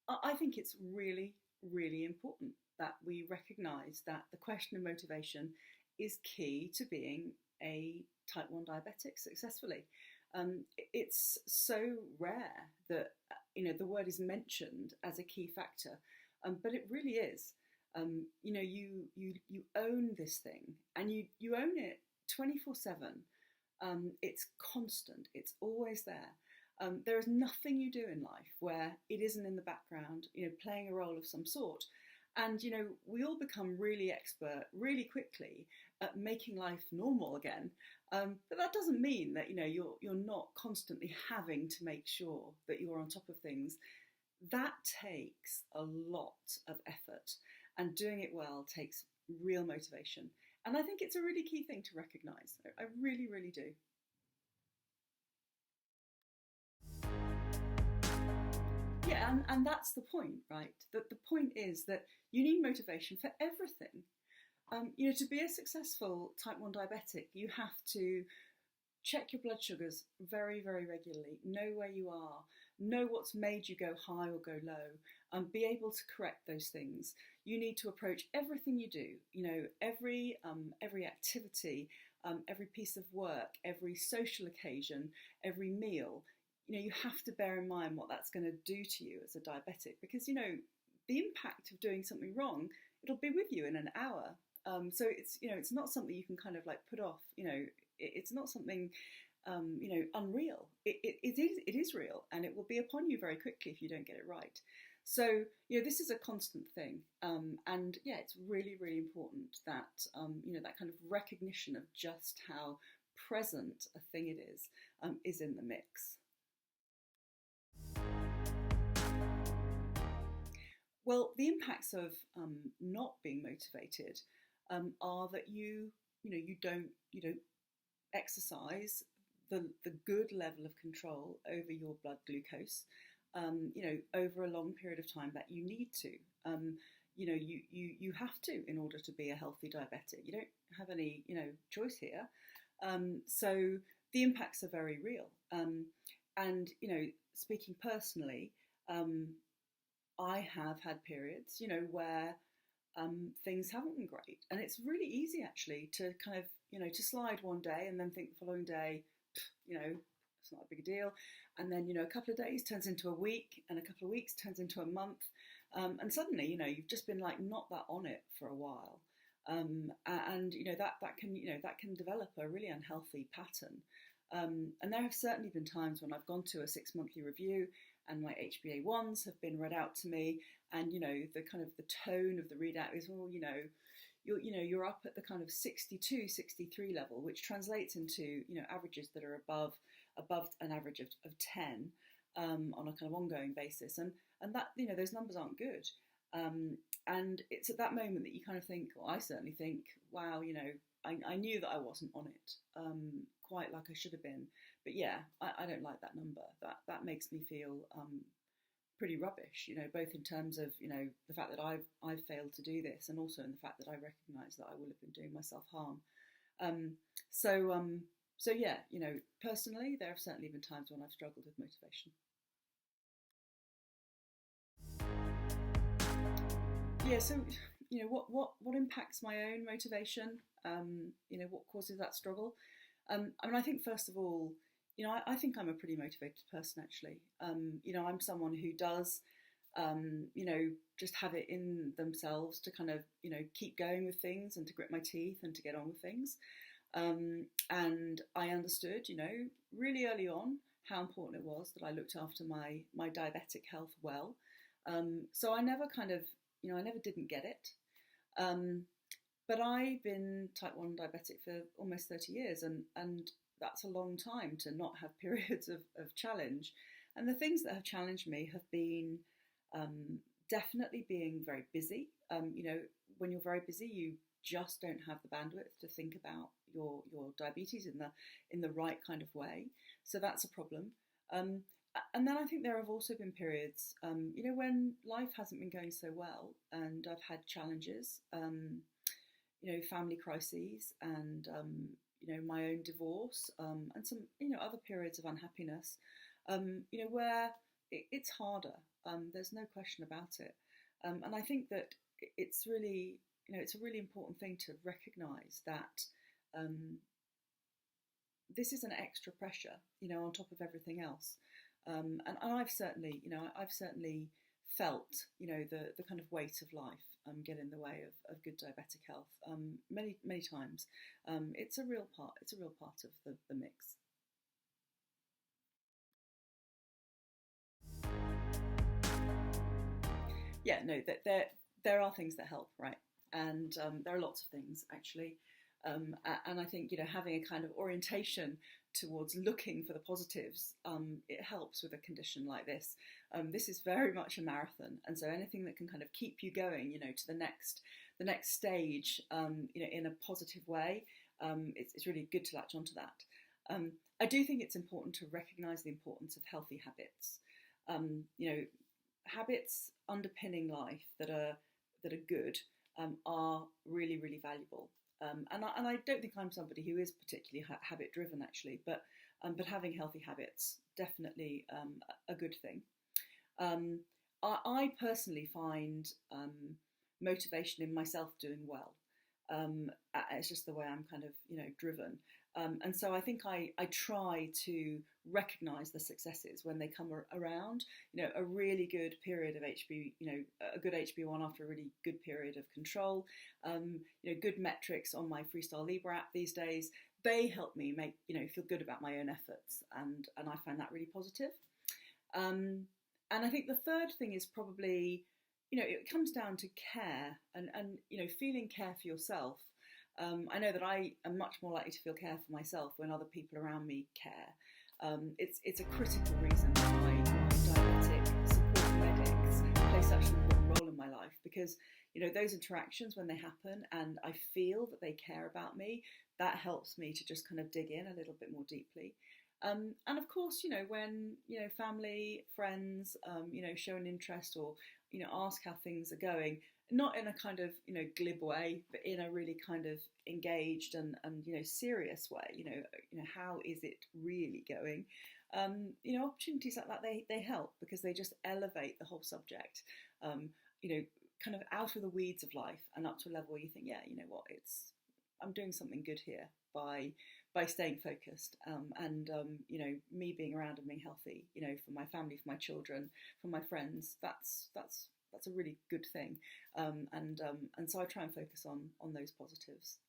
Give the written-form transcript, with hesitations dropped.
I think it's really, really important that we recognise that the question of motivation is key to being a type 1 diabetic successfully. It's so rare that the word is mentioned as a key factor, but it really is. You own this thing, and you own it 24/7. It's constant. It's always there. There is nothing you do in life where it isn't in the background, playing a role of some sort. And we all become really expert really quickly at making life normal again. But that doesn't mean that you're not constantly having to make sure that you're on top of things. That takes a lot of effort, and doing it well takes real motivation. And I think it's a really key thing to recognise. I really, really do. Yeah, and that's the point, right? That the point is that you need motivation for everything. To be a successful type 1 diabetic, you have to check your blood sugars very, very regularly, know where you are, know what's made you go high or go low, and be able to correct those things. You need to approach everything you do, every activity, every piece of work, every social occasion, every meal. You have to bear in mind what that's going to do to you as a diabetic, because the impact of doing something wrong, it'll be with you in an hour. So it's not something you can kind of like put off. It's not something unreal. It is real, and it will be upon you very quickly if you don't get it right. So this is a constant thing, and yeah, it's really, really important that that kind of recognition of just how present a thing it is in the mix. Well, the impacts of not being motivated are that you don't exercise the good level of control over your blood glucose, over a long period of time that you need to. You have to in order to be a healthy diabetic. You don't have any choice here. So the impacts are very real. And speaking personally, I have had periods, where things haven't been great, and it's really easy actually to kind of, to slide one day and then think the following day, it's not a big deal, and then a couple of days turns into a week, and a couple of weeks turns into a month, and suddenly you've just been like not that on it for a while, and that can develop a really unhealthy pattern. And there have certainly been times when I've gone to a 6 monthly review and my HbA1s have been read out to me, and the kind of the tone of the readout is, well, you're up at the kind of 62, 63 level, which translates into averages that are above an average of 10 on a kind of ongoing basis, and that those numbers aren't good. And it's at that moment that you kind of think, or I certainly think, wow, I knew that I wasn't on it quite like I should have been. But yeah, I don't like that number. That makes me feel pretty rubbish, both in terms of, the fact that I've failed to do this, and also in the fact that I recognise that I will have been doing myself harm. Um, so yeah, personally, there have certainly been times when I've struggled with motivation. Yeah, so what impacts my own motivation? What causes that struggle? I mean, I think first of all, I think I'm a pretty motivated person actually. I'm someone who does, just have it in themselves to kind of, keep going with things and to grit my teeth and to get on with things. And I understood, really early on how important it was that I looked after my diabetic health well. So I never kind of, I never didn't get it. Um, but I've been type 1 diabetic for almost 30 years, and that's a long time to not have periods of challenge. And the things that have challenged me have been definitely being very busy. When you're very busy, you just don't have the bandwidth to think about your diabetes in the right kind of way. So that's a problem. And then I think there have also been periods, when life hasn't been going so well, and I've had challenges, family crises, and my own divorce, and some other periods of unhappiness, where it's harder. There's no question about it. And I think that it's really, it's a really important thing to recognise that um, this is an extra pressure, on top of everything else. And I've certainly felt, the kind of weight of life get in the way of good diabetic health many, many times. It's a real part. It's a real part of the mix. Yeah, no, that there are things that help, right? And there are lots of things actually. And I think having a kind of orientation towards looking for the positives, it helps with a condition like this. This is very much a marathon, and so anything that can kind of keep you going, to the next stage, in a positive way, it's really good to latch onto that. I do think it's important to recognise the importance of healthy habits. You know, habits underpinning life that are good are really, really valuable. And I don't think I'm somebody who is particularly habit driven actually, but having healthy habits definitely a good thing. Um, I personally find motivation in myself doing well. It's just the way I'm kind of driven, and so I think I try to recognise the successes when they come around. A really good period of HB, a good HB1 after a really good period of control. Good metrics on my Freestyle Libre app these days. They help me make feel good about my own efforts, and I find that really positive. And I think the third thing is probably, it comes down to care and feeling care for yourself. I know that I am much more likely to feel care for myself when other people around me care. It's a critical reason why my diabetic support medics play such an important role in my life, because those interactions, when they happen and I feel that they care about me, that helps me to just kind of dig in a little bit more deeply. And of course, when family, friends, show an interest or ask how things are going, not in a kind of glib way, but in a really kind of engaged and serious way. How is it really going? Opportunities like that, they help because they just elevate the whole subject. Um, you know, Kind of out of the weeds of life and up to a level where you think, yeah, you know what, I'm doing something good here by staying focused, and me being around and being healthy, for my family, for my children, for my friends. That's a really good thing, and so I try and focus on those positives.